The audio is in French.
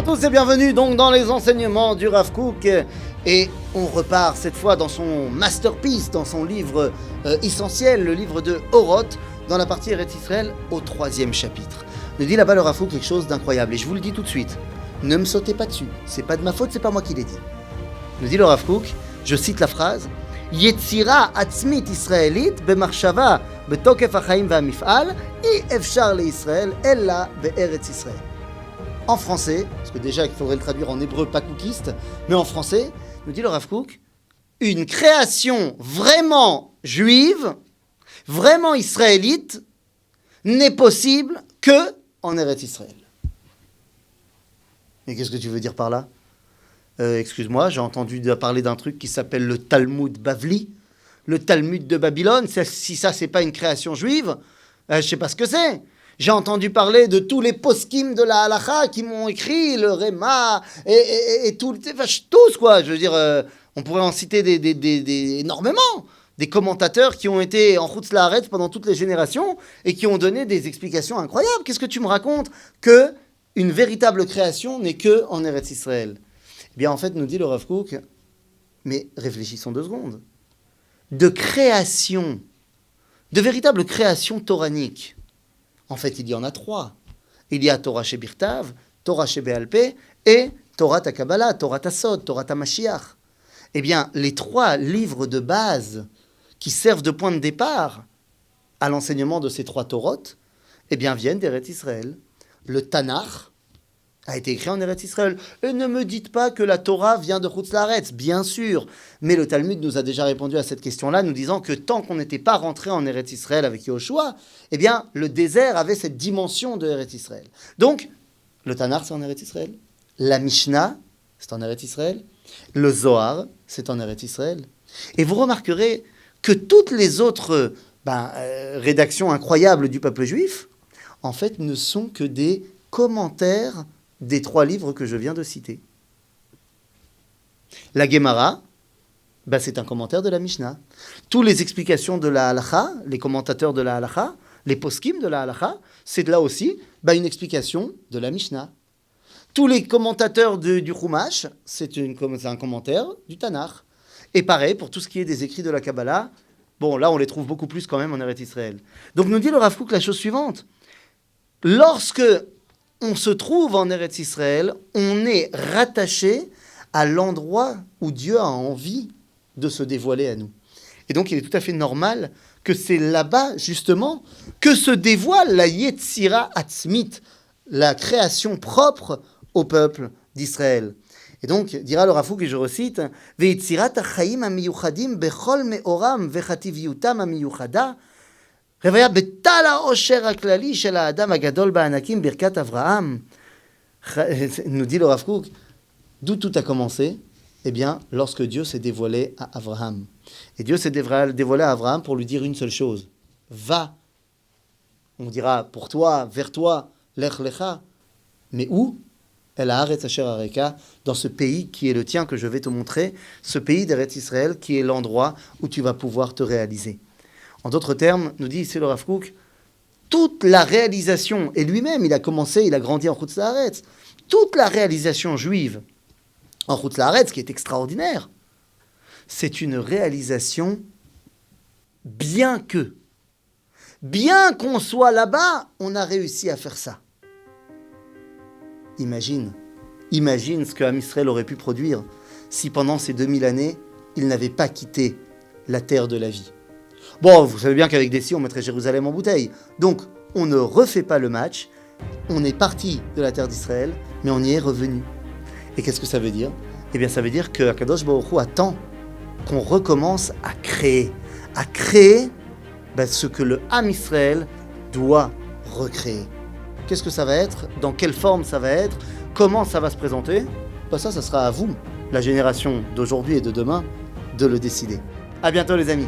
tous et bienvenue donc dans les enseignements du Rav Kook. Et on repart cette fois dans son masterpiece, dans son livre essentiel, le livre de Oroth, dans la partie Eretz Israël, au 3e chapitre. Nous dit là-bas le Rav Kook quelque chose d'incroyable, et je vous le dis tout de suite, ne me sautez pas dessus, c'est pas de ma faute, c'est pas moi qui l'ai dit. Nous dit le Rav Kook, je cite la phrase, Yetzira atzmit israélite b'marshava betokef hachaim v'hamif'al i efshar le'Israël ella be'eretz Israël. En français, parce que déjà il faudrait le traduire en hébreu pas cookiste, mais en français, nous dit le Rav Kook, une création vraiment juive, vraiment israélite, n'est possible que en Eretz Israël. Mais qu'est-ce que tu veux dire par là ? Excuse-moi, j'ai entendu parler d'un truc qui s'appelle le Talmud Bavli, le Talmud de Babylone. Si ça, c'est pas une création juive, je sais pas ce que c'est. J'ai entendu parler de tous les poskim de la halacha qui m'ont écrit, le Réma, et tous, quoi. Je veux dire, on pourrait en citer énormément. Des commentateurs qui ont été en Chutz La'aretz pendant toutes les générations et qui ont donné des explications incroyables. Qu'est-ce que tu me racontes ? Que une véritable création n'est que en Eretz Israël. Eh bien, en fait, nous dit le Rav Kook, mais réfléchissons 2 secondes. De création, de véritable création toranique, en fait, il y en a 3. Il y a Torah Shebirtav, Torah Shebe'al Peh et Torah Kabbalah, Torah Sod, Torah Mashiach. Eh bien, les 3 livres de base qui servent de point de départ à l'enseignement de ces 3 Toroth, eh bien, viennent d'Eretz Israël. Le Tanakh a été écrit en Eretz Israël. Et ne me dites pas que la Torah vient de Chutz La'aretz, bien sûr. Mais le Talmud nous a déjà répondu à cette question-là, nous disant que tant qu'on n'était pas rentré en Eretz Israël avec Yehoshua, eh bien, le désert avait cette dimension de Eretz Israël. Donc, le Tanakh, c'est en Eretz Israël. La Mishnah, c'est en Eretz Israël. Le Zohar, c'est en Eretz Israël. Et vous remarquerez que toutes les autres rédactions incroyables du peuple juif, en fait, ne sont que des commentaires des 3 livres que je viens de citer. La Gemara, c'est un commentaire de la Mishnah. Toutes les explications de la Halacha, les commentateurs de la Halacha, les poskim de la Halacha, c'est là aussi une explication de la Mishnah. Tous les commentateurs du Chumash, c'est un commentaire du Tanakh. Et pareil, pour tout ce qui est des écrits de la Kabbalah, là on les trouve beaucoup plus quand même en Eretz Israël. Donc nous dit le Rav Kook la chose suivante. Lorsque on se trouve en Eretz Israël, on est rattaché à l'endroit où Dieu a envie de se dévoiler à nous. Et donc il est tout à fait normal que c'est là-bas, justement, que se dévoile la Yetzira Atzmit, la création propre au peuple d'Israël. Et donc, dira le Rav Kook, et je recite, « Ve'yetzirat ha'chaim ha'miyuchadim bechol me'oram ve'chativiyutam ha'miyuchada » nous dit le Rav Kook, d'où tout a commencé ? Eh bien, lorsque Dieu s'est dévoilé à Abraham. Et Dieu s'est dévoilé à Abraham pour lui dire une seule chose. Va. On dira pour toi, vers toi, lech lecha. Mais où ? El haaretz asher areka, dans ce pays qui est le tien que je vais te montrer, ce pays d'Eretz Israël qui est l'endroit où tu vas pouvoir te réaliser. En d'autres termes, nous dit ici le Rav Kook, toute la réalisation, et lui-même il a grandi en Chutz La'aretz, toute la réalisation juive en Chutz La'aretz, qui est extraordinaire, c'est une réalisation bien qu'on soit là-bas, on a réussi à faire ça. Imagine ce que Am Israël aurait pu produire si pendant ces 2000 années, il n'avait pas quitté la terre de la vie. Bon, vous savez bien qu'avec Dessi, on mettrait Jérusalem en bouteille. Donc, on ne refait pas le match. On est parti de la terre d'Israël, mais on y est revenu. Et qu'est-ce que ça veut dire ? Eh bien, ça veut dire que Akadosh Baruch Hu attend qu'on recommence à créer ce que le Am Israël doit recréer. Qu'est-ce que ça va être ? Dans quelle forme ça va être ? Comment ça va se présenter ? Ça sera à vous, la génération d'aujourd'hui et de demain, de le décider. À bientôt les amis.